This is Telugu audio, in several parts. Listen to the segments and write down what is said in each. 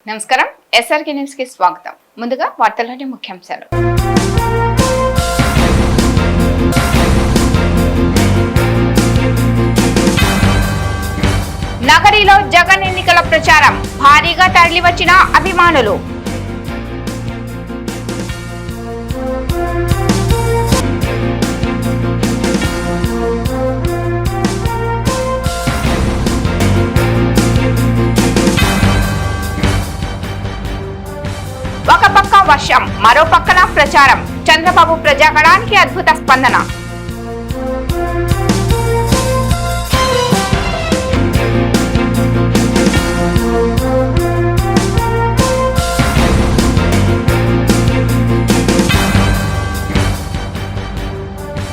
నమస్కారం ఎస్ఆర్కే న్యూస్ కి స్వాగతం. ముందుగా వార్తల్లోని ముఖ్యాంశాలు. నగరిలో జగన్ ఎన్నికల ప్రచారం భారీగా తరలివచ్చిన అభిమానులు. ఒక పక్క వర్షం, మరో పక్కన ప్రచారం. చంద్రబాబు ప్రజాగణానికి అద్భుత స్పందన.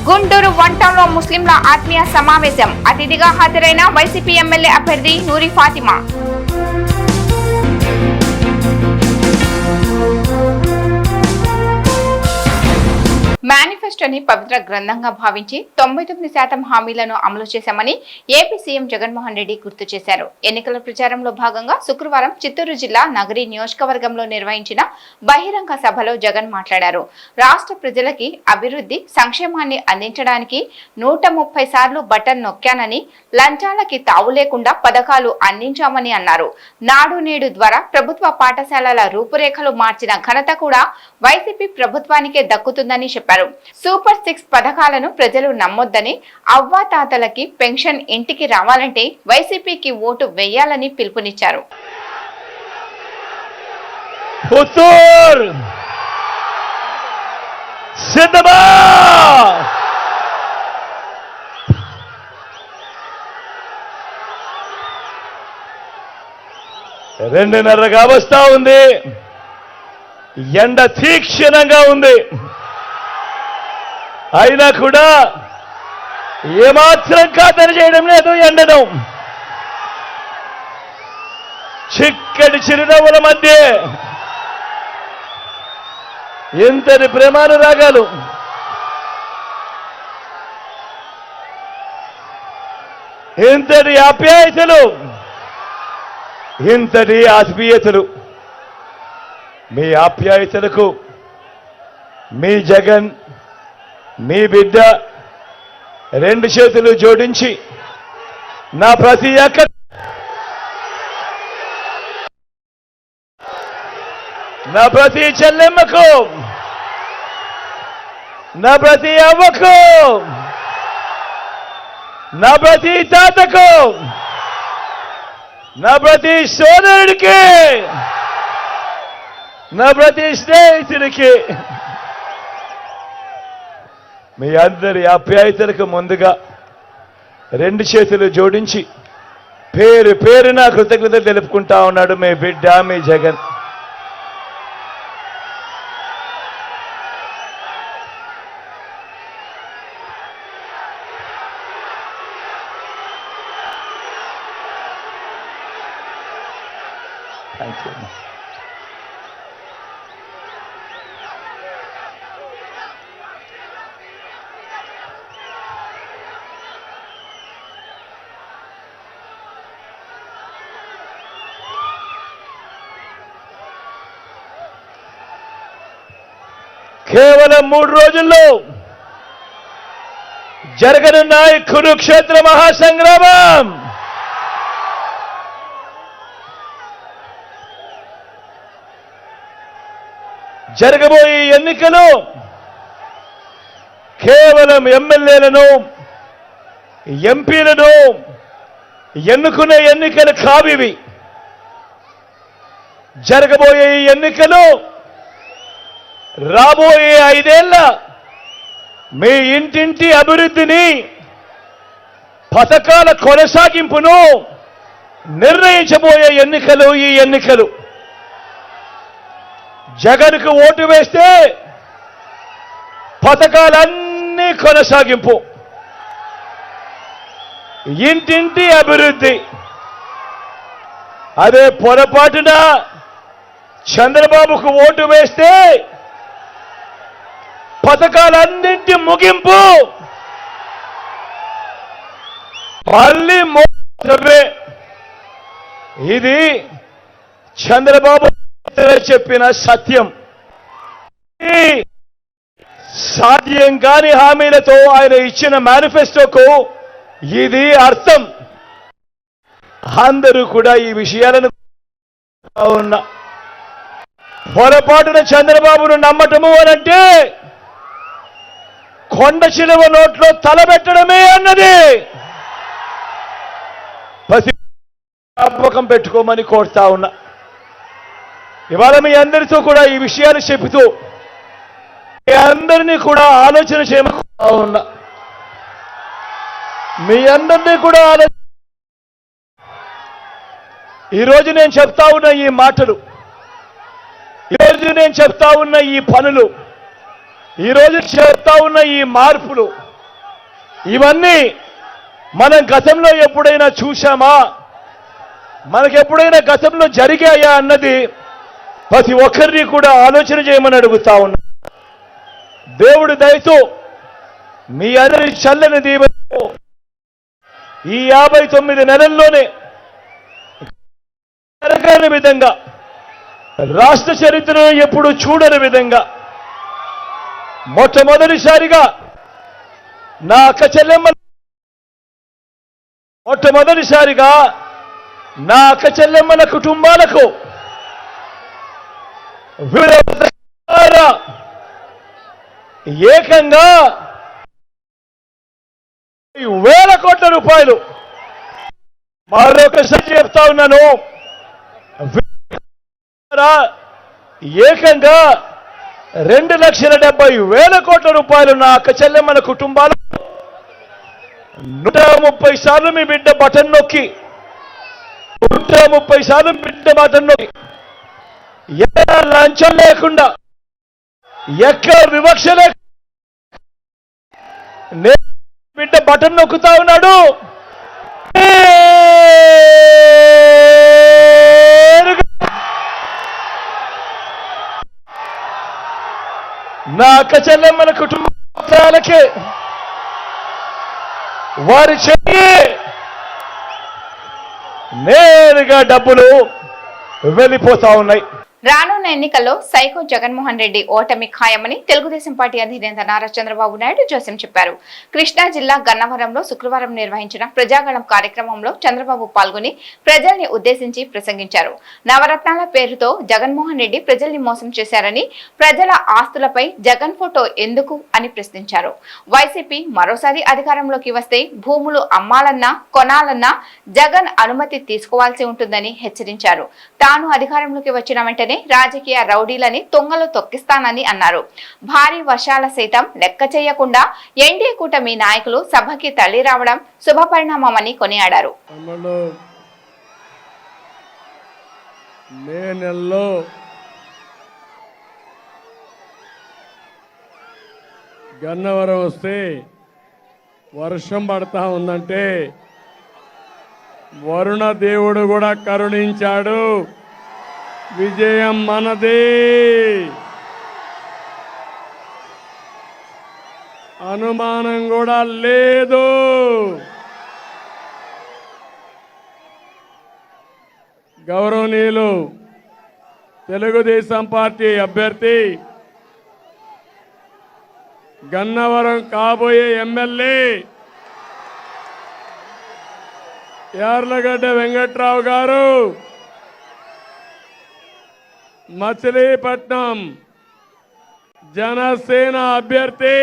గుంటూరు వంటంలో ముస్లింల ఆత్మీయ సమావేశం. అతిథిగా హాజరైన వైసీపీ ఎమ్మెల్యే అభ్యర్థి నూరి ఫాతిమా. మేనిఫెస్టోని పవిత్ర గ్రంథంగా భావించి 99% హామీలను అమలు చేశామని ఏపీ సీఎం జగన్మోహన్ రెడ్డి గుర్తు చేశారు. ఎన్నికల ప్రచారంలో భాగంగా శుక్రవారం చిత్తూరు జిల్లా నగరి నియోజకవర్గంలో నిర్వహించిన బహిరంగ సభలో జగన్ మాట్లాడారు. రాష్ట్ర ప్రజలకి అభివృద్ధి సంక్షేమాన్ని అందించడానికి 130 సార్లు బటన్ నొక్కానని, లంచాలకి తావు లేకుండా పథకాలు అందించామని అన్నారు. నాడు నేడు ద్వారా ప్రభుత్వ పాఠశాలల రూపురేఖలు మార్చిన ఘనత కూడా వైసీపీ ప్రభుత్వానికే దక్కుతుందని చెప్పారు. సూపర్ 6 పథకాలను ప్రజలు నమ్మొద్దని, అవ్వాతాతలకి పెన్షన్ ఇంటికి రావాలంటే వైసీపీకి ఓటు వేయాలని పిలుపునిచ్చారు. రెండున్నరగా వస్తా ఉంది. ఎండ తీక్షణంగా ఉంది. అయినా కూడా ఏమాత్రం ఖాతరు చేయడం లేదు ఎండను. చిక్కటి చిరునవ్వుల మధ్య ఎంతటి ప్రేమానురాగాలు, ఎంతటి ఆప్యాయతలు, ఇంతటి ఆత్మీయతలు. మీ ఆప్యాయతలకు మీ జగన్, మీ బిడ్డ 2 చేతులు జోడించి నా ప్రతి నా ప్రతి చెల్లెమ్మకు, నా ప్రతి అవ్వకు, నా ప్రతి తాతకు, నా ప్రతి సోదరుడికి, నా ప్రతి స్నేహితుడికి, మీ అందరి ఆప్యాయతలకు ముందుగా 2 చేతులు జోడించి పేరు పేరున కృతజ్ఞతలు తెలుపుకుంటా ఉన్నాడు మీ బిడ్డ, మీ జగన్. Thank you. కేవలం 3 రోజుల్లో జరగనున్న ఈ కురుక్షేత్ర మహాసంగ్రామం జరగబోయే ఎన్నికలు కేవలం ఎమ్మెల్యేలను, ఎంపీలను ఎన్నుకునే ఎన్నికలు కావివి. జరగబోయే ఈ ఎన్నికలు రాబోయే 5 ఏళ్ల మీ ఇంటింటి అభివృద్ధిని, పథకాల కొనసాగింపును నిర్ణయించబోయే ఎన్నికలు ఈ ఎన్నికలు. జగన్కు ఓటు వేస్తే పథకాలన్నీ కొనసాగింపు, ఇంటింటి అభివృద్ధి. అదే పొరపాటున చంద్రబాబుకు ఓటు వేస్తే పథకాలన్నింటి ముగింపు, మళ్ళీ ఇది చంద్రబాబు చెప్పిన సత్యం. సాధ్యం కాని హామీలతో ఆయన ఇచ్చిన మేనిఫెస్టోకు ఇది అర్థం. అందరూ కూడా ఈ విషయాలను ఉన్న పొరపాటున చంద్రబాబును నమ్మటము అనంటే కొండ చిలువ నోట్లో తలబెట్టడమే అన్నది. జ్ఞాపకం పెట్టుకోమని కోరుతా ఉన్నా. ఇవాళ మీ అందరితో కూడా ఈ విషయాలు చెబుతూ మీ అందరినీ కూడా ఆలోచన చేయమని కోరుతా ఉన్నా. మీ అందరినీ కూడా ఈరోజు నేను చెప్తా ఉన్న ఈ మాటలు, ఈరోజు నేను చెప్తా ఉన్న ఈ పనులు, ఈరోజు చెప్తా ఉన్న ఈ మార్పులు, ఇవన్నీ మనం గతంలో ఎప్పుడైనా చూశామా, మనకెప్పుడైనా గతంలో జరిగాయా అన్నది ప్రతి ఒక్కరిని కూడా ఆలోచన చేయమని అడుగుతా ఉన్నా. దేవుడి దయతో మీ అందరి చల్లని దీవెనతో ఈ 59 నెలల్లోనే జరగని విధంగా, రాష్ట్ర చరిత్రలో ఎప్పుడు చూడని విధంగా మొట్టమొదటిసారిగా నా అక్క చెల్లెమ్మల కుటుంబాలకు ఏకంగా 1,000 కోట్ల రూపాయలు, మరొకసారి చెప్తా ఉన్నాను, ఏకంగా 2,70,000 కోట్ల రూపాయలు నా అక్క చెల్లెమ్మల కుటుంబాలు 130 సార్లు మీ బిడ్డ బటన్ నొక్కి 130 సార్లు బిడ్డ బటన్ నొక్కి ఎక్కడ లంచం లేకుండా, ఎక్కడ వివక్ష లేకుండా బిడ్డ బటన్ నొక్కుతా ఉన్నాడు. నా అక్క చెల్లెమ్మల కుటుంబాలకే వారి చెయ్యి నేరుగా డబ్బులు వెళ్ళిపోతా ఉన్నాయి. రానున్న ఎన్నికల్లో సైకో జగన్మోహన్ రెడ్డి ఓటమి ఖాయమని తెలుగుదేశం పార్టీ అధినేత నారా చంద్రబాబు నాయుడు జోస్యం చెప్పారు. కృష్ణా జిల్లా గన్నవరంలో శుక్రవారం నిర్వహించిన ప్రజాగళం కార్యక్రమంలో చంద్రబాబు పాల్గొని ప్రజల్ని ఉద్దేశించి ప్రసంగించారు. నవరత్నాల పేరుతో జగన్మోహన్ రెడ్డి ప్రజల్ని మోసం చేశారని, ప్రజల ఆస్తులపై జగన్ ఫోటో ఎందుకు అని ప్రశ్నించారు. వైసీపీ మరోసారి అధికారంలోకి వస్తే భూములు అమ్మాలన్నా కొనాలన్నా జగన్ అనుమతి తీసుకోవాల్సి ఉంటుందని హెచ్చరించారు. తాను అధికారంలోకి వచ్చిన వెంటనే రాజకీయ రౌడీలని తొంగలో తొక్కిస్తానని అన్నారు. భారీ వర్షాల సైతం లెక్క చేయకుండా ఎన్డీఏ కూటమి నాయకులు సభకి తరలి రావడం శుభపరిణామమని కొనియాడారు. మే నెలలో గన్నవరం వస్తే వర్షం పడతా ఉందంటే వరుణ దేవుడు కూడా కరుణించాడు. విజయం మనదే. అనుమానం కూడా లేదు. గౌరవనీయులు తెలుగుదేశం పార్టీ అభ్యర్థి గన్నవరం కాబోయే ఎమ్మెల్యే యార్లగడ్డ వెంకట్రావు గారు మచిలీపట్నం జనసేన అభ్యర్థి,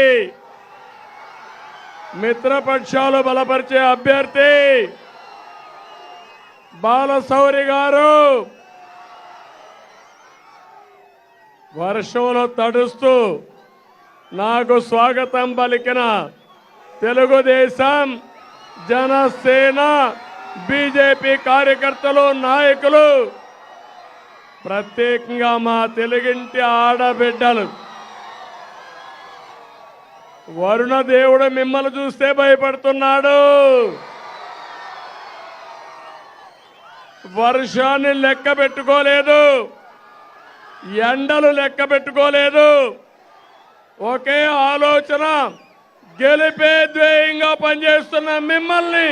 మిత్రపక్షాలు బలపరిచే అభ్యర్థి బాలశౌరి గారు వర్షంలో తడుస్తూ నాకు స్వాగతం పలికిన తెలుగుదేశం, జనసేన, బీజేపీ కార్యకర్తలు, నాయకులు, ప్రత్యేకంగా మా తెలుగింటి ఆడబిడ్డలు, వరుణ దేవుడు మిమ్మల్ని చూస్తే భయపడుతున్నాడు. వర్షాన్ని లెక్క పెట్టుకోలేదు, ఎండలు లెక్క పెట్టుకోలేదు. ఒకే ఆలోచన, గెలిపే ధ్యేయంగా పనిచేస్తున్న మిమ్మల్ని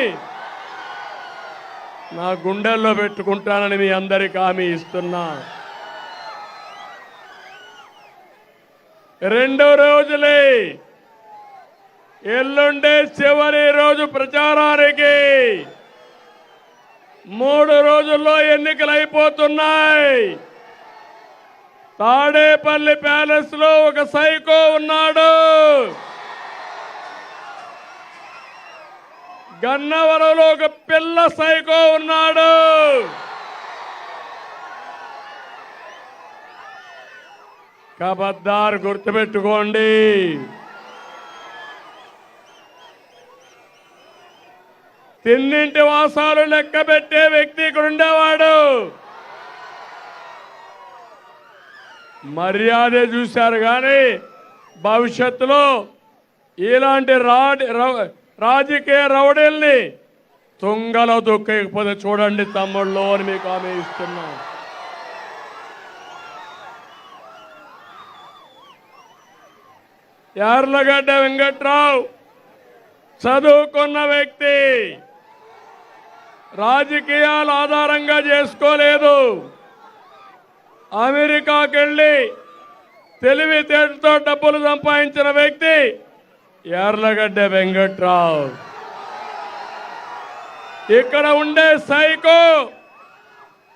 నా గుండెల్లో పెట్టుకుంటానని మీ అందరికీ హామీ ఇస్తున్నా. 2 రోజులే, ఎల్లుండే చివరి రోజు ప్రచారానికి. 3 రోజుల్లో ఎన్నికలు అయిపోతున్నాయి. తాడేపల్లి ప్యాలెస్ లో ఒక సైకో ఉన్నాడు. గన్నవరంలో ఒక పిల్ల సైకో ఉన్నాడు. కబద్దార్ గుర్తుపెట్టుకోండి. తిన్నింటి వాసాలు లెక్క పెట్టే వ్యక్తి ఇక్కడ ఉండేవాడు. మర్యాదే చూశారు కానీ భవిష్యత్తులో ఇలాంటి రాజకీయ రౌడీల్ని తుంగలో దొక్కకపోతే చూడండి తమ్ముళ్ళు అని మీకు హామీ ఇస్తున్నాం. యార్లగడ్డ వెంకట్రావు చదువుకున్న వ్యక్తి, రాజకీయాలు ఆధారంగా చేసుకోలేదు. అమెరికాకి వెళ్ళి తెలివితేటతో డబ్బులు సంపాదించిన వ్యక్తి యార్లగడ్డ వెంకట్రావు. ఇక్కడ ఉండే సైకో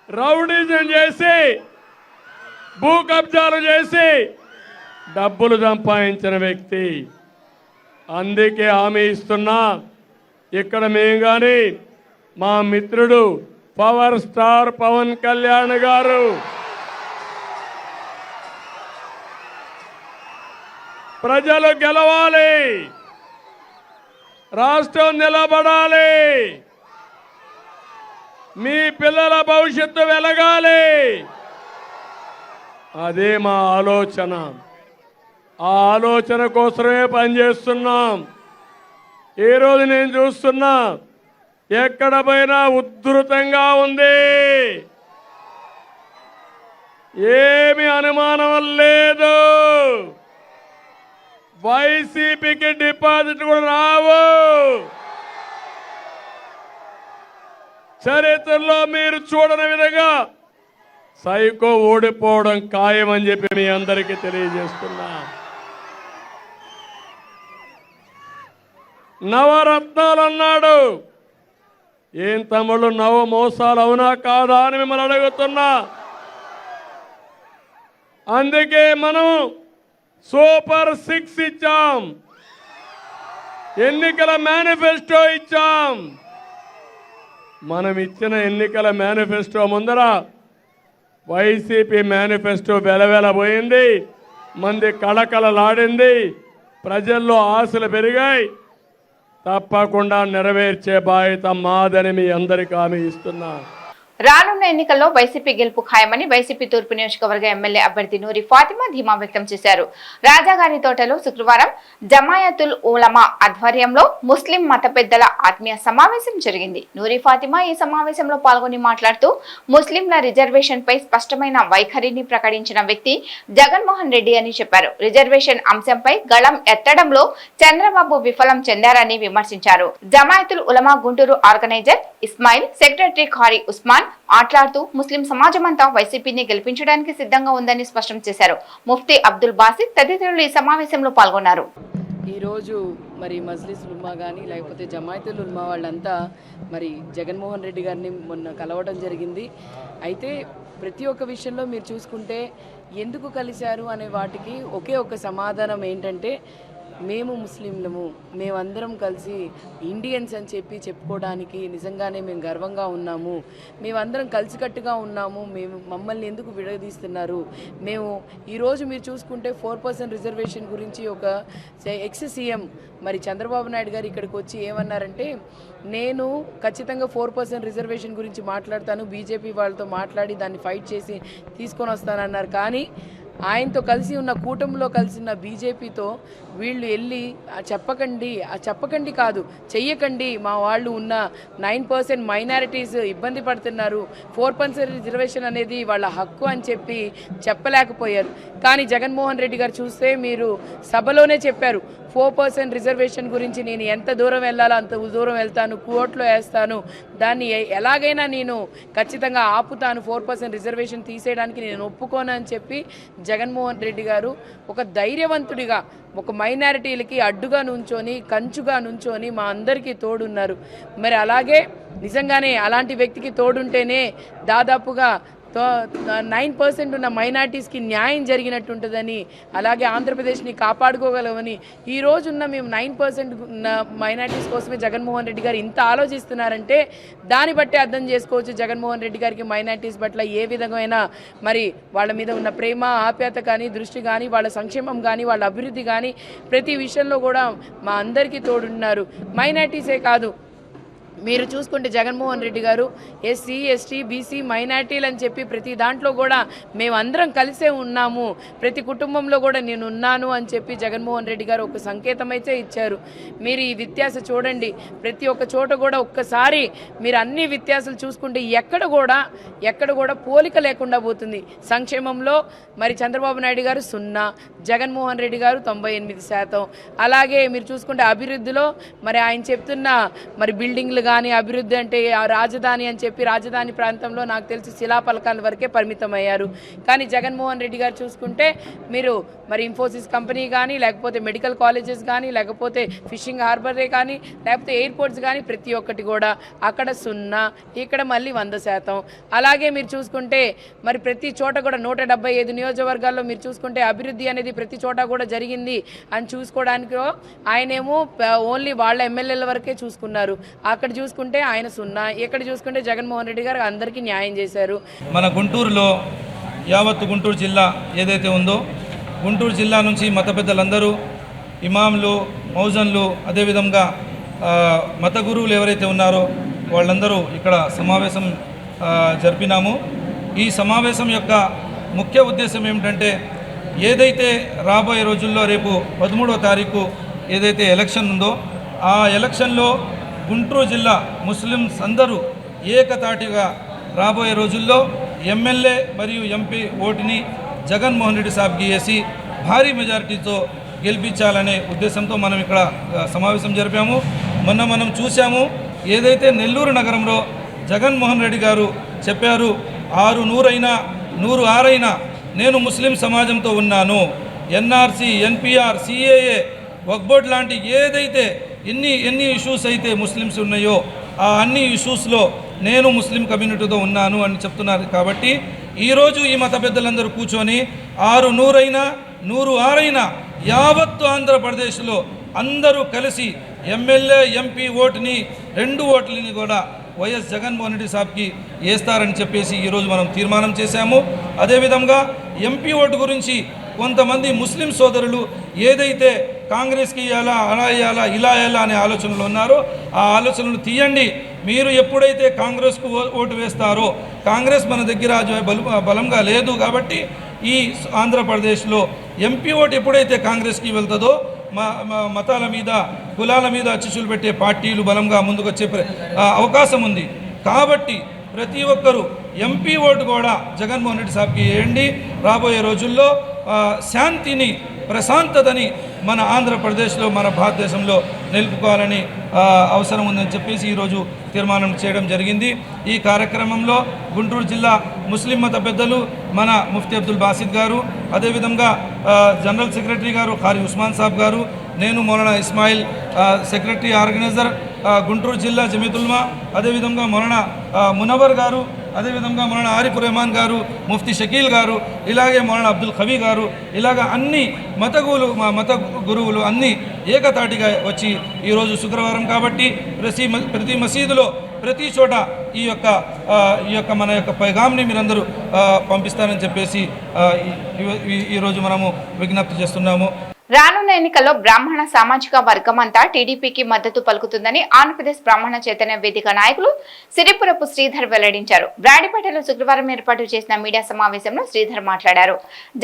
రౌడీజం చేసి భూ కబ్జాలు చేసి డబ్బులు సంపాదించిన వ్యక్తి. అందుకే హామీ ఇస్తున్నా, ఇక్కడ మేము కానీ మా మిత్రుడు పవర్ స్టార్ పవన్ కళ్యాణ్ గారు ప్రజలు గెలవాలి, రాష్ట్రం నిలబడాలి, మీ పిల్లల భవిష్యత్తు వెలగాలి. అదే మా ఆలోచన. ఆ ఆలోచన కోసమే పనిచేస్తున్నాం. ఈరోజు నేను చూస్తున్నా, ఎక్కడ పోయినా ఉధృతంగా ఉంది. ఏమి అనుమానం లేదు. వైసీపీకి డిపాజిట్ కూడా రావు. చరిత్రలో మీరు చూడని విధంగా సైకో ఓడిపోవడం ఖాయమని చెప్పి మీ అందరికీ తెలియజేస్తున్నా. నవరత్నాలు అన్నాడు. ఏం తమ్ముళ్ళు, నవ మోసాలు అవునా కాదా అని మిమ్మల్ని అడుగుతున్నా. అందుకే మనం సూపర్ 6 ఇచ్చాం, ఎన్నికల మేనిఫెస్టో ఇచ్చాం. మనం ఇచ్చిన ఎన్నికల మేనిఫెస్టో ముందర వైసీపీ మేనిఫెస్టో వెలవెలబోయింది, మంది కళకళలాడింది, ప్రజల్లో ఆశలు పెరిగాయి. తప్పకుండా నెరవేర్చే బాధ్యత మాదని మీ అందరికీ హామీ ఇస్తున్నా. రానున్న ఎన్నికల్లో వైసీపీ గెలుపు ఖాయమని వైసీపీ తూర్పు నియోజకవర్గ ఎమ్మెల్యే అభ్యర్థి నూరి ఫాతిమా ధీమా వ్యక్తం చేశారు. రాజాగారి తోటలో శుక్రవారం జమాయతుల్ ఉలమా ఆధ్వర్యంలో ముస్లిం మత పెద్దల ఆత్మీయ సమావేశం జరిగింది. నూరి ఫాతిమా ఈ సమావేశంలో పాల్గొని మాట్లాడుతూ ముస్లింల రిజర్వేషన్ పై స్పష్టమైన వైఖరిని ప్రకటించిన వ్యక్తి జగన్మోహన్ రెడ్డి అని చెప్పారు. రిజర్వేషన్ అంశంపై గళం ఎత్తడంలో చంద్రబాబు విఫలం చెందారని విమర్శించారు. జమాయతుల్ ఉలమా గుంటూరు ఆర్గనైజర్ ఇస్మాయిల్, సెక్రటరీ ఖారీ ఉస్మాన్ మాట్లాడుతూ ముస్లిం సమాజం అంతా వైసీపీని గెలిపించడానికి సిద్ధంగా ఉందని స్పష్టం చేశారు. ముఫ్తీ అబ్దుల్ బాసిత్ తదితరులు ఈ సమావేశంలో పాల్గొన్నారు. ఈరోజు మరి మజ్లిస్ ఉల్మా కానీ లేకపోతే జమాయతుల్ ఉల్మా వాళ్ళంతా మరి జగన్మోహన్ రెడ్డి గారిని మొన్న కలవడం జరిగింది. అయితే ప్రతి ఒక్క విషయంలో మీరు చూసుకుంటే ఎందుకు కలిశారు అనే వాటికి ఒకే ఒక సమాధానం ఏంటంటే, మేము ముస్లింలము, మేమందరం కలిసి ఇండియన్స్ అని చెప్పి చెప్పుకోవడానికి నిజంగానే మేము గర్వంగా ఉన్నాము. మేమందరం కలిసికట్టుగా ఉన్నాము. మమ్మల్ని ఎందుకు విడదీస్తున్నారు? మేము ఈరోజు మీరు చూసుకుంటే 4% రిజర్వేషన్ గురించి ఒక ఎక్స్ సీఎం మరి చంద్రబాబు నాయుడు గారు ఇక్కడికి వచ్చి ఏమన్నారంటే, నేను ఖచ్చితంగా 4% రిజర్వేషన్ గురించి మాట్లాడతాను, బీజేపీ వాళ్ళతో మాట్లాడి దాన్ని ఫైట్ చేసి తీసుకొని వస్తానన్నారు. కానీ ఆయనతో కలిసి ఉన్న కూటమిలో కలిసిన బీజేపీతో వీళ్ళు వెళ్ళి చెప్పకండి కాదు చెయ్యకండి, మా వాళ్ళు ఉన్న 9% మైనారిటీస్ ఇబ్బంది పడుతున్నారు, 4% రిజర్వేషన్ అనేది వాళ్ళ హక్కు అని చెప్పి చెప్పలేకపోయారు. కానీ జగన్మోహన్ రెడ్డి గారు చూస్తే మీరు సభలోనే చెప్పారు 4% రిజర్వేషన్ గురించి నేను ఎంత దూరం వెళ్ళాలో అంత దూరం వెళ్తాను, కోర్టులో వేస్తాను, దాన్ని ఎలాగైనా నేను ఖచ్చితంగా ఆపుతాను, 4% రిజర్వేషన్ తీసేయడానికి నేను ఒప్పుకోను అని చెప్పి జగన్మోహన్ రెడ్డి గారు ఒక ధైర్యవంతుడిగా ఒక మైనారిటీలకి అడ్డుగా నుంచొని కంచుగా నుంచొని మా అందరికీ తోడున్నారు. మరి అలాగే నిజంగానే అలాంటి వ్యక్తికి తోడుంటేనే దాదాపుగా 9% ఉన్న మైనార్టీస్కి న్యాయం జరిగినట్టు ఉంటుందని, అలాగే ఆంధ్రప్రదేశ్ని కాపాడుకోగలమని ఈ రోజున్న మేము 9% ఉన్న మైనార్టీస్ కోసమే జగన్మోహన్ రెడ్డి గారు ఇంత ఆలోచిస్తున్నారంటే దాన్ని బట్టే అర్థం చేసుకోవచ్చు జగన్మోహన్ రెడ్డి గారికి మైనార్టీస్ పట్ల ఏ విధమైన మరి వాళ్ళ మీద ఉన్న ప్రేమ ఆప్యాయత కానీ దృష్టి కానీ వాళ్ళ సంక్షేమం కానీ వాళ్ళ అభివృద్ధి కానీ ప్రతి విషయంలో కూడా మా అందరికీ తోడున్నారు. మైనార్టీసే కాదు, మీరు చూసుకుంటే జగన్మోహన్ రెడ్డి గారు ఎస్సీ ఎస్టీ బీసీ మైనార్టీలు అని చెప్పి ప్రతి దాంట్లో కూడా మేమందరం కలిసే ఉన్నాము, ప్రతి కుటుంబంలో కూడా నేను ఉన్నాను అని చెప్పి జగన్మోహన్ రెడ్డి గారు ఒక సంకేతం అయితే ఇచ్చారు. మీరు ఈ వ్యత్యాస చూడండి, ప్రతి ఒక్క చోట కూడా ఒక్కసారి మీరు అన్ని వ్యత్యాసాలు చూసుకుంటే ఎక్కడ కూడా పోలిక లేకుండా పోతుంది. సంక్షేమంలో మరి చంద్రబాబు నాయుడు గారు 0, జగన్మోహన్ రెడ్డి గారు 98%. అలాగే మీరు చూసుకుంటే అభివృద్ధిలో మరి ఆయన చెప్తున్న మరి బిల్డింగ్లు కానీ అభివృద్ధి అంటే రాజధాని అని చెప్పి రాజధాని ప్రాంతంలో నాకు తెలిసి శిలాఫలకాల వరకే పరిమితం అయ్యారు. కానీ జగన్మోహన్ రెడ్డి గారు చూసుకుంటే మీరు మరి ఇన్ఫోసిస్ కంపెనీ కానీ లేకపోతే మెడికల్ కాలేజెస్ కానీ లేకపోతే ఫిషింగ్ హార్బరే కానీ లేకపోతే ఎయిర్పోర్ట్స్ కానీ ప్రతి ఒక్కటి కూడా అక్కడ 0, ఇక్కడ మళ్ళీ 100%. అలాగే మీరు చూసుకుంటే మరి ప్రతి చోట కూడా 175 నియోజకవర్గాల్లో మీరు చూసుకుంటే అభివృద్ధి అనేది ప్రతి చోట కూడా జరిగింది అని చూసుకోవడానికి ఆయనేమో ఓన్లీ వాళ్ళ ఎమ్మెల్యేల వరకే చూసుకున్నారు. అక్కడ చూసుకుంటే ఆయన 0, ఇక్కడ చూసుకుంటే జగన్మోహన్ రెడ్డి గారు అందరికీ న్యాయం చేశారు. మన గుంటూరులో యావత్తు గుంటూరు జిల్లా ఏదైతే ఉందో గుంటూరు జిల్లా నుంచి మత పెద్దలందరూ ఇమాంలు మౌజన్లు అదేవిధంగా మత గురువులు ఎవరైతే ఉన్నారో వాళ్ళందరూ ఇక్కడ సమావేశం జరిపినాము. ఈ సమావేశం యొక్క ముఖ్య ఉద్దేశం ఏమిటంటే ఏదైతే రాబోయే రోజుల్లో రేపు 13వ తారీఖు ఏదైతే ఎలక్షన్ ఉందో ఆ ఎలక్షన్లో గుంటూరు జిల్లా ముస్లిమ్స్ అందరూ ఏకతాటిగా రాబోయే రోజుల్లో ఎమ్మెల్యే మరియు ఎంపీ ఓటుని జగన్మోహన్ రెడ్డి సాబ్కి వేసి భారీ మెజారిటీతో గెలిపించాలనే ఉద్దేశంతో మనం ఇక్కడ సమావేశం జరిపాము. మనం చూసాము ఏదైతే నెల్లూరు నగరంలో జగన్మోహన్ రెడ్డి గారు చెప్పారు 600 అయినా 106 అయినా నేను ముస్లిం సమాజంతో ఉన్నాను, ఎన్ఆర్సీ ఎన్పిఆర్ సిఏఏ వక్ఫ్ బోర్డ్ లాంటి ఏదైతే ఎన్ని ఇష్యూస్ అయితే ముస్లిమ్స్ ఉన్నాయో ఆ అన్ని ఇష్యూస్లో నేను ముస్లిం కమ్యూనిటీతో ఉన్నాను అని చెప్తున్నారు. కాబట్టి ఈరోజు ఈ మత పెద్దలందరూ కూర్చొని 600 అయినా 106 అయినా యావత్తు ఆంధ్రప్రదేశ్లో అందరూ కలిసి ఎమ్మెల్యే ఎంపీ ఓటుని 2 ఓట్లని కూడా వైఎస్ జగన్మోహన్ రెడ్డి సాబ్కి వేస్తారని చెప్పేసి ఈరోజు మనం తీర్మానం చేశాము. అదేవిధంగా ఎంపీ ఓటు గురించి కొంతమంది ముస్లిం సోదరులు ఏదైతే కాంగ్రెస్కి ఇవ్వాలా అలా ఇవ్వాలా ఇలా ఇవ్వాలా అనే ఆలోచనలు ఉన్నారో ఆ ఆలోచనలు తీయండి. మీరు ఎప్పుడైతే కాంగ్రెస్కు ఓటు వేస్తారో కాంగ్రెస్ మన దగ్గర బలంగా లేదు కాబట్టి ఈ ఆంధ్రప్రదేశ్లో ఎంపీ ఓటు ఎప్పుడైతే కాంగ్రెస్కి వెళ్తుందో మతాల మీద కులాల మీద చిచ్చులు పెట్టే పార్టీలు బలంగా ముందుకు వచ్చే అవకాశం ఉంది. కాబట్టి ప్రతి ఒక్కరూ ఎంపీ ఓటు కూడా జగన్మోహన్ రెడ్డి సాబ్కి వేయండి. రాబోయే రోజుల్లో శాంతిని ప్రశాంతతని మన ఆంధ్రప్రదేశ్లో మన భారతదేశంలో నిలుపుకోవాలని అవసరం ఉందని చెప్పేసి ఈరోజు తీర్మానం చేయడం జరిగింది. ఈ కార్యక్రమంలో గుంటూరు జిల్లా ముస్లిం మత పెద్దలు మన ముఫ్తీ అబ్దుల్ బాసిద్ గారు, అదేవిధంగా జనరల్ సెక్రటరీ గారు ఖారీ ఉస్మాన్ సాబ్ గారు, నేను మౌలానా ఇస్మాయిల్ సెక్రటరీ ఆర్గనైజర్ గుంటూరు జిల్లా జమీతుల్మా, అదేవిధంగా మౌలానా మునవర్ గారు, అదేవిధంగా మౌలానా ఆరిఫ్ రెహమాన్ గారు, ముఫ్తీ షకీల్ గారు, ఇలాగే మౌలానా అబ్దుల్ ఖవీ గారు, ఇలాగ అన్ని మత గురువులు అన్నీ ఏకతాటిగా వచ్చి ఈరోజు శుక్రవారం కాబట్టి ప్రతి మసీదులో ప్రతి చోట ఈ యొక్క మన యొక్క పైగామ్ని మీరందరూ పంపిస్తారని చెప్పేసి ఈరోజు మనము విజ్ఞప్తి చేస్తున్నాము. రానున్న ఎన్నికల్లో బ్రాహ్మణ సామాజిక వర్గం అంతా టీడీపీకి మద్దతు పలుకుతుందని ఆంధ్రప్రదేశ్ బ్రాహ్మణ చైతన్య వేదిక నాయకులు సిరిపురపు శ్రీధర్ వెల్లడించారు. బ్రాడిపేటలో శుక్రవారం ఏర్పాటు చేసిన మీడియా సమావేశంలో శ్రీధర్ మాట్లాడారు.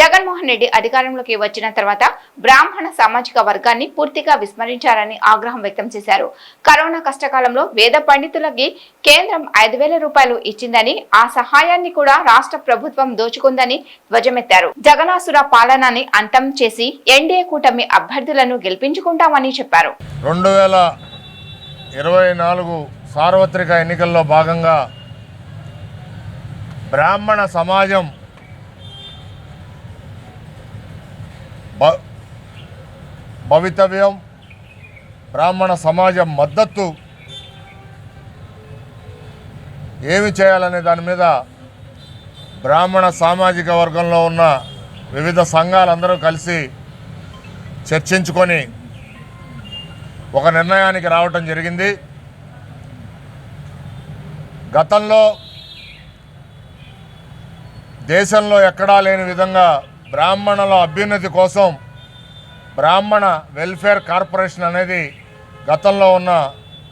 జగన్మోహన్ రెడ్డి అధికారంలోకి వచ్చిన తర్వాత బ్రాహ్మణ సామాజిక వర్గాన్ని పూర్తిగా విస్మరించారని ఆగ్రహం వ్యక్తం చేశారు. కరోనా కష్టకాలంలో వేద పండితులకి కేంద్రం 5,000 రూపాయలు ఇచ్చిందని, ఆ సహాయాన్ని కూడా రాష్ట్ర ప్రభుత్వం దోచుకుందని ధ్వజమెత్తారు. జగనాసుర పాలనని అంతం చేసి ఎన్డీఏ కూటమి అభ్యర్థులను గెలిపించుకుంటామని చెప్పారు. 2024 సార్వత్రిక ఎన్నికల్లో భాగంగా బ్రాహ్మణ సమాజం భవితవ్యం, బ్రాహ్మణ సమాజం మద్దతు ఏమి చేయాలనే దాని మీద బ్రాహ్మణ సామాజిక వర్గంలో ఉన్న వివిధ సంఘాలందరూ కలిసి చర్చించుకొని ఒక నిర్ణయానికి రావటం జరిగింది. గతంలో దేశంలో ఎక్కడా లేని విధంగా బ్రాహ్మణుల అభ్యున్నతి కోసం బ్రాహ్మణ వెల్ఫేర్ కార్పొరేషన్ అనేది గతంలో ఉన్న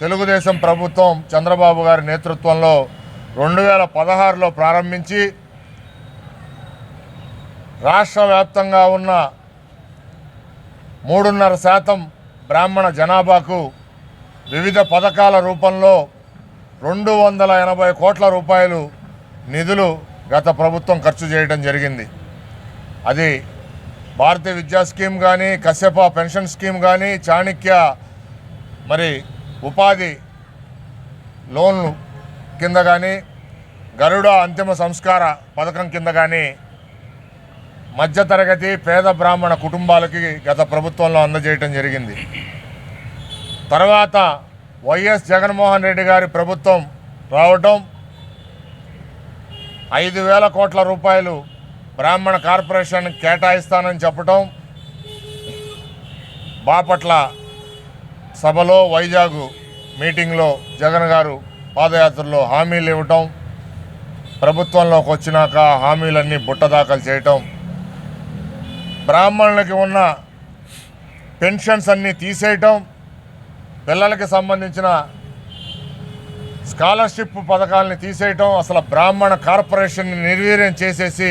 తెలుగుదేశం ప్రభుత్వం చంద్రబాబు గారి నేతృత్వంలో 2016లో ప్రారంభించి రాష్ట్ర వ్యాప్తంగా ఉన్న 3.5% బ్రాహ్మణ జనాభాకు వివిధ పథకాల రూపంలో 280 కోట్ల రూపాయలు నిధులు గత ప్రభుత్వం ఖర్చు చేయడం జరిగింది. అది భారతీయ విద్యా స్కీమ్ కానీ, కశ్యప పెన్షన్ స్కీమ్ కానీ, చాణక్య మరి ఉపాధి లోన్లు కింద కానీ, గరుడ అంతిమ సంస్కార పథకం కింద కానీ మధ్యతరగతి పేద బ్రాహ్మణ కుటుంబాలకి గత ప్రభుత్వంలో అందజేయటం జరిగింది. తర్వాత వైఎస్ జగన్మోహన్ రెడ్డి గారి ప్రభుత్వం రావటం 5,000 కోట్ల రూపాయలు బ్రాహ్మణ కార్పొరేషన్ కేటాయిస్తానని చెప్పటం, బాపట్ల సభలో వైజాగ్ మీటింగ్లో జగన్ గారు పాదయాత్రలో హామీలు ఇవ్వటం, ప్రభుత్వంలోకి వచ్చినాక హామీలన్నీ బుట్టదాఖలు చేయటం, బ్రాహ్మణులకి ఉన్న పెన్షన్స్ అన్నీ తీసేయటం, పిల్లలకి సంబంధించిన స్కాలర్షిప్ పథకాలని తీసేయటం, అసలు బ్రాహ్మణ కార్పొరేషన్ని నిర్వీర్యం చేసేసి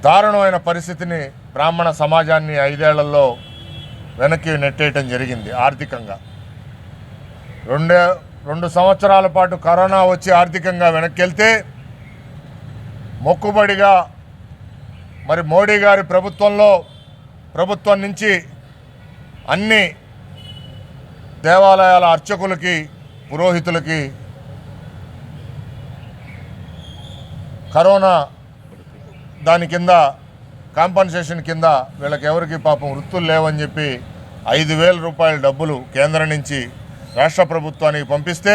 దారుణమైన పరిస్థితిని బ్రాహ్మణ సమాజాన్ని 5 ఏళ్లలో వెనక్కి నెట్టేయటం జరిగింది. ఆర్థికంగా 2 సంవత్సరాల పాటు కరోనా వచ్చి ఆర్థికంగా వెనక్కి వెళ్తే మొక్కుబడిగా మరి మోడీ గారి ప్రభుత్వం నుంచి అన్ని దేవాలయాల అర్చకులకి, పురోహితులకి కరోనా దాని కింద కాంపన్సేషన్ కింద వీళ్ళకి ఎవరికి పాపం వృత్తులు లేవని చెప్పి 5,000 రూపాయల డబ్బులు కేంద్రం నుంచి రాష్ట్ర ప్రభుత్వానికి పంపిస్తే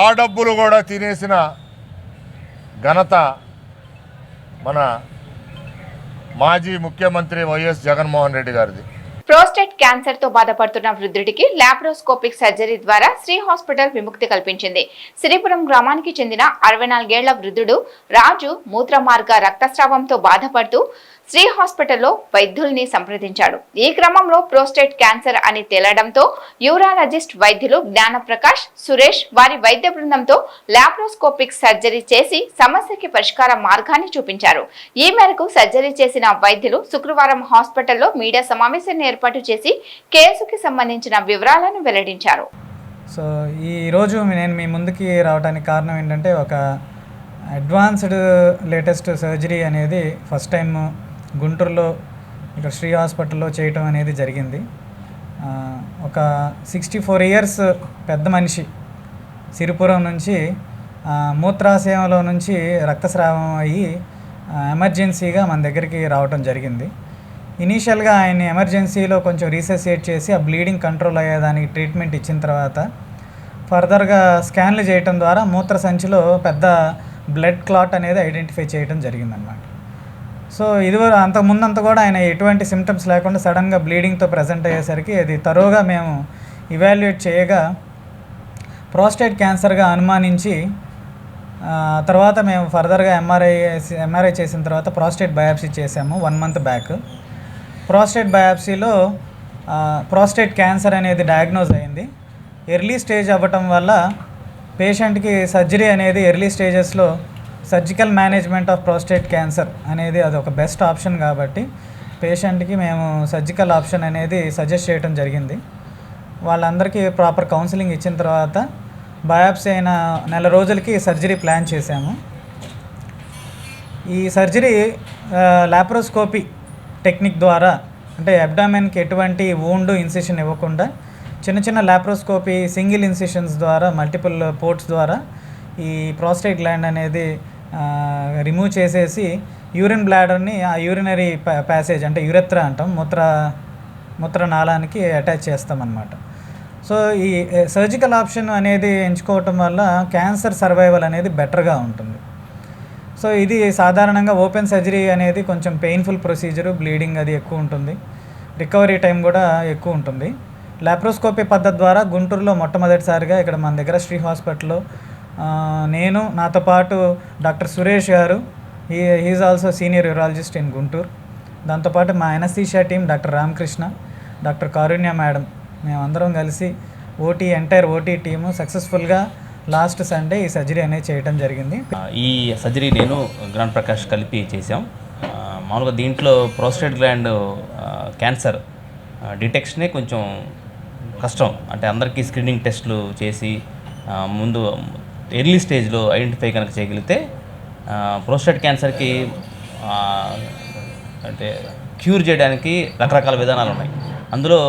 ఆ డబ్బులు కూడా తినేసిన ఘనత మన మాజీ ముఖ్యమంత్రి వైఎస్ జగన్మోహన్ రెడ్డి గారిది. ప్రోస్టేట్ క్యాన్సర్ తో బాధపడుతున్న వృద్ధుడికి లాప్రోస్కోపిక్ సర్జరీ ద్వారా శ్రీ హాస్పిటల్ విముక్తి కల్పించింది. సిరిపురం గ్రామానికి చెందిన 64 ఏళ్ల వృద్ధుడు రాజు మూత్రమార్గ రక్తస్రావంతో బాధపడుతూ శ్రీ హాస్పిటల్లో వైద్యుల్ని సంప్రదించాడు. ఈ క్రమంలో ప్రోస్టేట్ క్యాన్సర్ అని తేలడంతో యూరాలజిస్ట్ వైద్యులు జ్ఞానప్రకాష్, సురేష్ వారి వైద్య బృందంతో లాప్రోస్కోపిక్ సర్జరీ చేసి సమస్యకి పరిష్కార మార్గాన్ని చూపించారు. ఈ మేరకు సర్జరీ చేసిన వైద్యులు శుక్రవారం హాస్పిటల్లో మీడియా సమావేశాన్ని ఏర్పాటు చేసి కేసుకి సంబంధించిన వివరాలను వెల్లడించారు. సో ఈరోజు నేను మీ ముందుకి రావడానికి కారణం ఏంటంటే, ఒక అడ్వాన్స్డ్ లేటెస్ట్ సర్జరీ అనేది ఫస్ట్ టైం గుంటూరులో ఇక్కడ శ్రీ హాస్పిటల్లో చేయటం అనేది జరిగింది. ఒక 64 ఇయర్స్ పెద్ద మనిషి సిరిపురం నుంచి మూత్రాశయంలో నుంచి రక్తస్రావం అయ్యి ఎమర్జెన్సీగా మన దగ్గరికి రావటం జరిగింది. ఇనీషియల్గా ఆయన ఎమర్జెన్సీలో కొంచెం రీసెసియేట్ చేసి ఆ బ్లీడింగ్ కంట్రోల్ అయ్యేదానికి ట్రీట్మెంట్ ఇచ్చిన తర్వాత ఫర్దర్గా స్కాన్లు చేయటం ద్వారా మూత్ర సంచిలో పెద్ద బ్లడ్ క్లాట్ అనేది ఐడెంటిఫై చేయడం జరిగిందనమాట. సో ఇదివరకు అంతకుముందంతా కూడా ఆయన ఎటువంటి సిమ్టమ్స్ లేకుండా సడన్గా బ్లీడింగ్తో ప్రజెంట్ అయ్యేసరికి అది తరోగా మేము ఇవాల్యుయేట్ చేయగా ప్రోస్టేట్ క్యాన్సర్గా అనుమానించి తర్వాత మేము ఫర్దర్గా ఎంఆర్ఐ చేసిన తర్వాత ప్రోస్టేట్ బయాప్సీ చేసాము 1 month బ్యాక్. ప్రోస్టేట్ బయాప్సీలో ప్రోస్టేట్ క్యాన్సర్ అనేది డయాగ్నోజ్ అయింది. ఎర్లీ స్టేజ్ అవ్వటం వల్ల పేషెంట్కి సర్జరీ అనేది ఎర్లీ స్టేజెస్లో surgical management of prostate cancer అనేది అది ఒక బెస్ట్ ఆప్షన్ కాబట్టి పేషెంట్కి మేము సర్జికల్ ఆప్షన్ అనేది సజెస్ట్ చేయడం జరిగింది. వాళ్ళందరికీ ప్రాపర్ కౌన్సిలింగ్ ఇచ్చిన తర్వాత బయాప్సీ అయిన 1 నెల రోజులకి సర్జరీ ప్లాన్ చేశాము. ఈ సర్జరీ లాప్రోస్కోపీ టెక్నిక్ ద్వారా, అంటే అబ్డామెన్కి ఎటువంటి వూండ్ ఇన్సిషన్ ఇవ్వకుండా చిన్న చిన్న లాప్రోస్కోపీ సింగిల్ ఇన్సిషన్స్ ద్వారా మల్టిపుల్ పోర్ట్స్ ద్వారా ఈ ప్రోస్టేట్ గ్లాండ్ అనేది రిమూవ్ చేసేసి యూరిన్ బ్లాడర్ని ఆ యూరినరీ ప్యాసేజ్ అంటే యురెత్రా అంటాం, మూత్రనాళానికి అటాచ్ చేస్తామన్నమాట. సో ఈ సర్జికల్ ఆప్షన్ అనేది ఎంచుకోవటం వల్ల క్యాన్సర్ సర్వైవల్ అనేది బెటర్గా ఉంటుంది. సో ఇది సాధారణంగా ఓపెన్ సర్జరీ అనేది కొంచెం పెయిన్ఫుల్ ప్రొసీజరు, బ్లీడింగ్ అది ఎక్కువ ఉంటుంది, రికవరీ టైం కూడా ఎక్కువ ఉంటుంది. లాప్రోస్కోపీ పద్ధతి ద్వారా గుంటూరులో మొట్టమొదటిసారిగా ఇక్కడ మన దగ్గర శ్రీ హాస్పిటల్లో నేను, నాతో పాటు doctor Suresh garu, he is also senior urologist in Guntur, దాంతోపాటు మా anaesthesia team doctor Ramakrishna, doctor Karunya madam, మేమందరం కలిసి ఎంటైర్ ఓటీ టీము సక్సెస్ఫుల్గా లాస్ట్ సండే ఈ సర్జరీ అనేది చేయడం జరిగింది. ఈ సర్జరీ నేను గ్రాండ్ ప్రకాష్ కలిపి చేసాం. మామూలుగా దీంట్లో ప్రోస్టేట్ గ్లాండ్ క్యాన్సర్ డిటెక్షనే కొంచెం కష్టం. అంటే అందరికీ స్క్రీనింగ్ టెస్టులు చేసి ముందు ఎర్లీ స్టేజ్లో ఐడెంటిఫై కనుక చేయగలిగితే ప్రోస్టేట్ క్యాన్సర్కి అంటే క్యూర్ చేయడానికి రకరకాల విధానాలు ఉన్నాయి. అందులో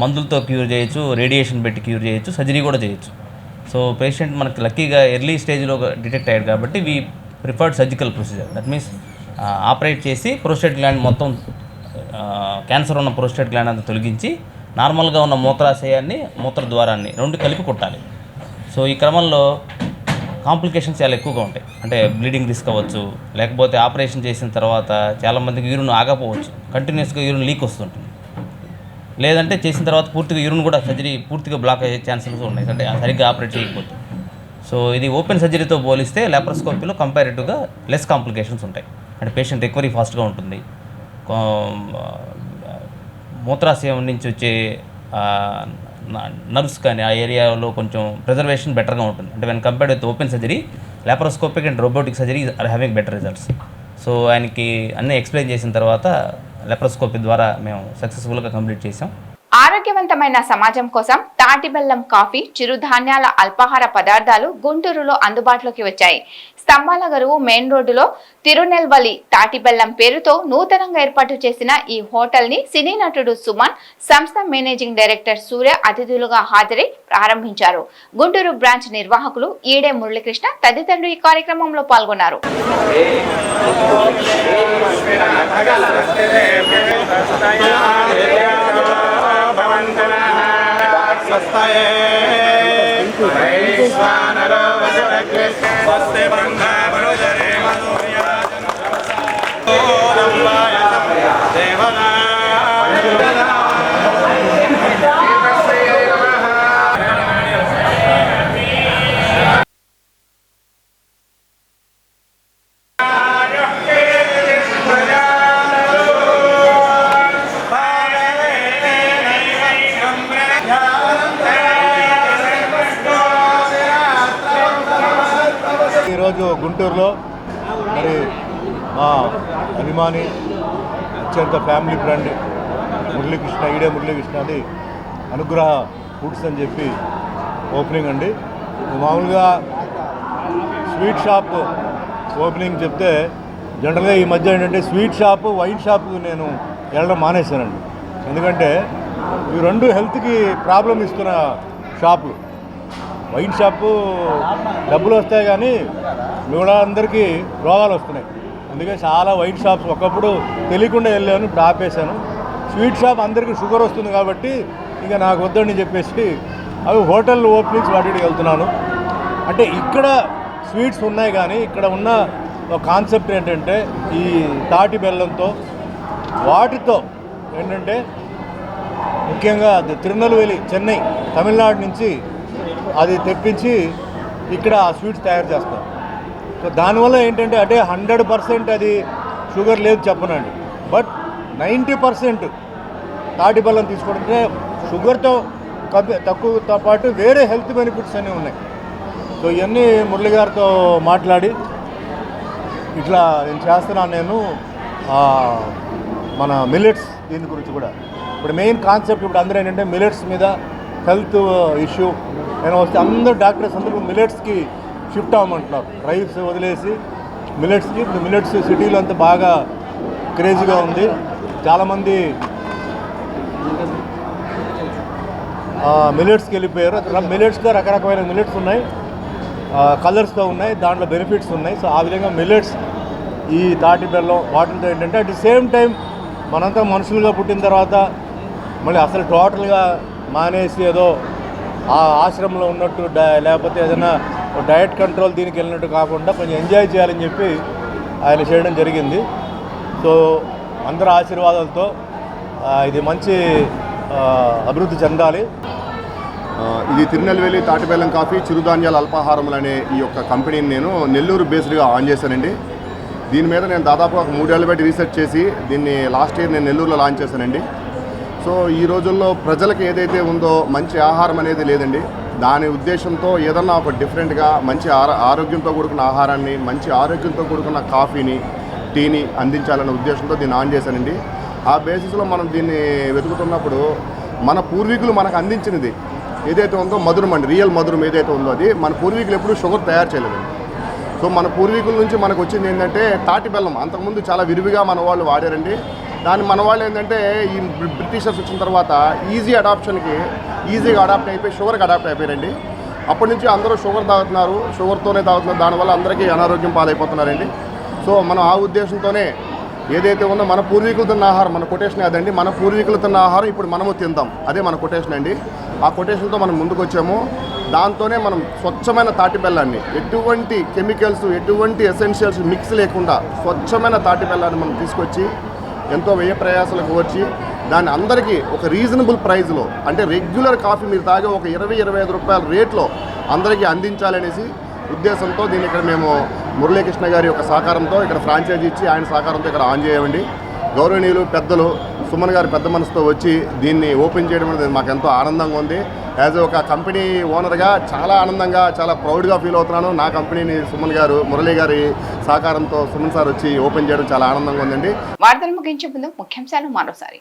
మందులతో క్యూర్ చేయొచ్చు, రేడియేషన్ పెట్టి క్యూర్ చేయొచ్చు, సర్జరీ కూడా చేయొచ్చు. సో పేషెంట్ మనకి లక్కీగా ఎర్లీ స్టేజ్లో డిటెక్ట్ అయ్యాడు కాబట్టి we preferred surgical procedure. That means operate చేసి ప్రోస్టేట్ గ్లాండ్ మొత్తం క్యాన్సర్ ఉన్న ప్రోస్టేట్ గ్లాండ్ అంతా తొలగించి నార్మల్గా ఉన్న మూత్రాశయాన్ని మూత్రద్వారాన్ని రెండు కలిపి కొట్టాలి. సో ఈ క్రమంలో కాంప్లికేషన్స్ చాలా ఎక్కువగా ఉంటాయి. అంటే బ్లీడింగ్ రిస్క్ అవ్వచ్చు, లేకపోతే ఆపరేషన్ చేసిన తర్వాత చాలామందికి యూరిన్ ఆగపోవచ్చు, కంటిన్యూస్గా యూరిన్ లీక్ వస్తుంటుంది, లేదంటే చేసిన తర్వాత పూర్తిగా యూరిన్ కూడా సర్జరీ పూర్తిగా బ్లాక్ అయ్యే ఛాన్సెస్ ఉన్నాయి, అంటే సరిగ్గా ఆపరేట్ చేయకపోతే. సో ఇది ఓపెన్ సర్జరీతో పోలిస్తే లాప్రోస్కోపీలో కంపారిటివ్గా లెస్ కాంప్లికేషన్స్ ఉంటాయి. అంటే పేషెంట్ రికవరీ ఫాస్ట్గా ఉంటుంది, మూత్రాశయం నుంచి వచ్చే నర్వ్స్ కానీ ఆ ఏరియాలో కొంచెం ప్రిజర్వేషన్ బెటర్గా ఉంటుంది. అంటే when compared with open surgery, laparoscopic and robotic surgery or having better results. So ఆయనకి అన్నీ ఎక్స్ప్లెయిన్ చేసిన తర్వాత లాప్రోస్కోపీ ద్వారా మేము సక్సెస్ఫుల్గా కంప్లీట్ చేసాం. ఆరోగ్యవంతమైన సమాజం కోసం తాటి బెల్లం కాఫీ, చిరుధాన్యాల అల్పాహార పదార్థాలు గుంటూరులో అందుబాటులోకి వచ్చాయి. స్తంభాల గరువు మెయిన్ రోడ్డులో తిరునెల్వలి తాటి బెల్లం పేరుతో నూతనంగా ఏర్పాటు చేసిన ఈ హోటల్ ని సినీ నటుడు సుమన్, సంస్థ మేనేజింగ్ డైరెక్టర్ సూర్య అతిథులుగా హాజరై ప్రారంభించారు. గుంటూరు బ్రాంచ్ నిర్వాహకులు ఈడే మురళీకృష్ణ తదితరులు ఈ కార్యక్రమంలో పాల్గొన్నారు. ఈరోజు గుంటూరులో మరి మా అభిమాని అత్యంత ఫ్యామిలీ ఫ్రెండ్ ఈడే మురళీకృష్ణది అనుగ్రహ ఫుడ్స్ అని చెప్పి ఓపెనింగ్ అండి. మామూలుగా స్వీట్ షాప్ ఓపెనింగ్ చెప్తే జనరల్గా ఈ మధ్య ఏంటంటే స్వీట్ షాపు, వైన్ షాపు నేను వెళ్ళడం మానేశానండి. ఎందుకంటే ఇవి రెండు హెల్త్కి ప్రాబ్లం ఇస్తున్న షాపులు. వైన్ షాపు డబ్బులు వస్తాయి కానీ మిగతా అందరికీ రోగాలు వస్తున్నాయి. అందుకే చాలా వైన్ షాప్స్ ఒకప్పుడు తెలియకుండా వెళ్ళాను, ఇప్పుడు ఆపేశాను. స్వీట్ షాప్ అందరికీ షుగర్ వస్తుంది కాబట్టి ఇక నాకు వద్దని చెప్పేసి అవి హోటల్ ఓపెనింగ్స్ వాటికి వెళ్తున్నాను. అంటే ఇక్కడ స్వీట్స్ ఉన్నాయి కానీ ఇక్కడ ఉన్న ఒక కాన్సెప్ట్ ఏంటంటే ఈ తాటి బెల్లంతో వాటితో ఏంటంటే ముఖ్యంగా తిరునెల్వేలి, చెన్నై, తమిళనాడు నుంచి అది తెప్పించి ఇక్కడ ఆ స్వీట్స్ తయారు చేస్తారు. సో దానివల్ల ఏంటంటే అంటే 100% అది షుగర్ లేదు చెప్పనండి, బట్ 90% తాటి బెల్లం తీసుకోవడంటే షుగర్తో తక్కువతో పాటు వేరే హెల్త్ బెనిఫిట్స్ అన్నీ ఉన్నాయి. సో ఇవన్నీ మురళి గారితో మాట్లాడి ఇట్లా నేను చేస్తున్నాను. నేను మన మిల్లెట్స్ దీని గురించి కూడా ఇప్పుడు మెయిన్ కాన్సెప్ట్ ఇప్పుడు అందరూ ఏంటంటే మిల్లెట్స్ మీద హెల్త్ ఇష్యూ నేను వస్తే అందరూ డాక్టర్స్ అందరూ మిల్లెట్స్కి షిఫ్ట్ అవ్వమంటున్నారు. రైస్ వదిలేసి మిల్లెట్స్కి. ఇప్పుడు మిల్లెట్స్ సిటీలో అంతా బాగా క్రేజీగా ఉంది. చాలామంది మిల్లెట్స్కి వెళ్ళిపోయారు. మిల్లెట్స్లో రకరకమైన మిల్లెట్స్ ఉన్నాయి, కలర్స్తో ఉన్నాయి, దాంట్లో బెనిఫిట్స్ ఉన్నాయి. సో ఆ విధంగా మిల్లెట్స్ ఈ తాటి బెల్లం వాటితో ఏంటంటే అట్ ది సేమ్ టైం మనంతా మనుషులుగా పుట్టిన తర్వాత మళ్ళీ అసలు టోటల్గా మానేసి ఏదో ఆ ఆశ్రమంలో ఉన్నట్టు లేకపోతే ఏదైనా డయట్ కంట్రోల్ దీనికి వెళ్ళినట్టు కాకుండా కొంచెం ఎంజాయ్ చేయాలని చెప్పి ఆయన చేయడం జరిగింది. సో అందరి ఆశీర్వాదాలతో ఇది మంచి అభివృద్ధి చెందాలి. ఇది తిరునెల్వేలి తాటిబెల్లం కాఫీ చిరుధాన్యాల అల్పాహారములు అనే ఈ యొక్క కంపెనీని నేను నెల్లూరు బేస్డ్గా ఆన్ చేశానండి. దీని మీద నేను దాదాపు ఒక 3 ఏళ్ళ బట్టి రీసెర్చ్ చేసి దీన్ని లాస్ట్ ఇయర్ నేను నెల్లూరులో లాంచ్ చేశానండి. సో ఈ రోజుల్లో ప్రజలకు ఏదైతే ఉందో మంచి ఆహారం అనేది లేదండి. దాని ఉద్దేశంతో ఏదన్నా ఒక డిఫరెంట్గా మంచి ఆరోగ్యంతో కూడుకున్న ఆహారాన్ని, మంచి ఆరోగ్యంతో కూడుకున్న కాఫీని, టీని అందించాలనే ఉద్దేశంతో దీన్ని ఆన్ చేశానండి. ఆ బేసిస్లో మనం దీన్ని వెతుకుతున్నప్పుడు మన పూర్వీకులు మనకు అందించినది ఏదైతే ఉందో మధురం అండి, రియల్ మధురం ఏదైతే ఉందో అది మన పూర్వీకులు ఎప్పుడూ షుగర్ తయారు చేయలేదండి. సో మన పూర్వీకుల నుంచి మనకు వచ్చింది ఏంటంటే తాటి బెల్లం. అంతకుముందు చాలా విరివిగా మన వాళ్ళు వాడారండి. దాన్ని మన వాళ్ళు ఏంటంటే ఈ బ్రిటిషర్స్ వచ్చిన తర్వాత ఈజీగా అడాప్ట్ అయిపోయి షుగర్కి అడాప్ట్ అయిపోయారండి. అప్పటి నుంచి అందరూ షుగర్ తాగుతున్నారు, షుగర్తోనే తాగుతున్నారు. దానివల్ల అందరికీ అనారోగ్యం పాలైపోతున్నారండి. సో మనం ఆ ఉద్దేశంతోనే ఏదైతే ఉందో మన పూర్వీకులు తిన్న ఆహారం, మన కొటేషన్ అదండి, మన పూర్వీకులు తిన్న ఆహారం ఇప్పుడు మనము తిందాం, అదే మన కొటేషన్ అండి. ఆ కొటేషన్తో మనం ముందుకు వచ్చాము. దాంతోనే మనం స్వచ్ఛమైన తాటి బెల్లాన్ని, ఎటువంటి కెమికల్స్, ఎటువంటి ఎసెన్షియల్స్ మిక్స్ లేకుండా స్వచ్ఛమైన తాటి బెల్లాన్ని మనం తీసుకొచ్చి ఎంతో వ్యయ ప్రయాసాలకు వచ్చి దాన్ని అందరికీ ఒక రీజనబుల్ ప్రైస్లో, అంటే రెగ్యులర్ కాఫీ మీరు తాగే ఒక 20-25 రూపాయల రేట్లో అందరికీ అందించాలనేసి ఉద్దేశంతో దీన్ని ఇక్కడ మేము మురళీకృష్ణ గారి యొక్క సహకారంతో ఇక్కడ ఫ్రాంచైజీ ఇచ్చి ఆయన సహకారంతో ఇక్కడ ఆన్ చేయమండి. గౌరవనీయులు పెద్దలు సుమన్ గారి పెద్ద మనసుతో వచ్చి దీన్ని ఓపెన్ చేయడం అనేది మాకు ఎంతో ఆనందంగా ఉంది. యాజ్ ఒక కంపెనీ ఓనర్గా చాలా ఆనందంగా, చాలా ప్రౌడ్గా ఫీల్ అవుతున్నాను. నా కంపెనీని సుమన్ గారు, మురళీ గారి సహకారంతో సుమన్ సార్ వచ్చి ఓపెన్ చేయడం చాలా ఆనందంగా ఉందండి. వార్తలు ముగించే ముందు ముఖ్యాంశాలు మరోసారి.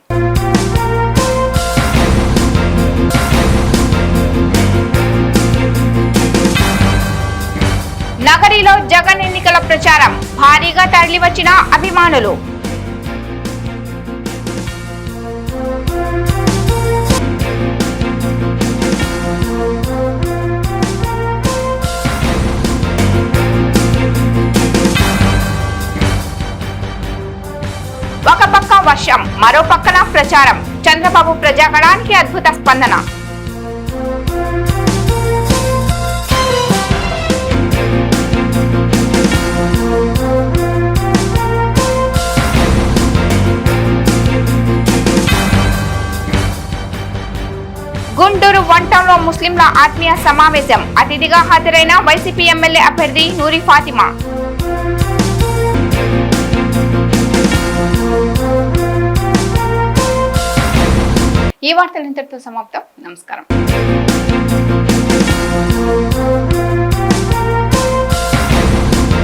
నగరిలో జగన్ ఎన్నికల ప్రచారం, భారీగా తరలివచ్చిన అభిమానులు. ఒక పక్క వర్షం, మరో పక్కన ప్రచారం. చంద్రబాబు ప్రజాగణానికి అద్భుత స్పందన. గుంటూరు వంటంలో ముస్లింల ఆత్మీయ సమావేశం, అతిథిగా హాజరైన వైసీపీ ఎమ్మెల్యే అభ్యర్థి నూరి ఫాతిమా. ఈ వార్తలు ఇంతటితో సమాప్తం. నమస్కారం.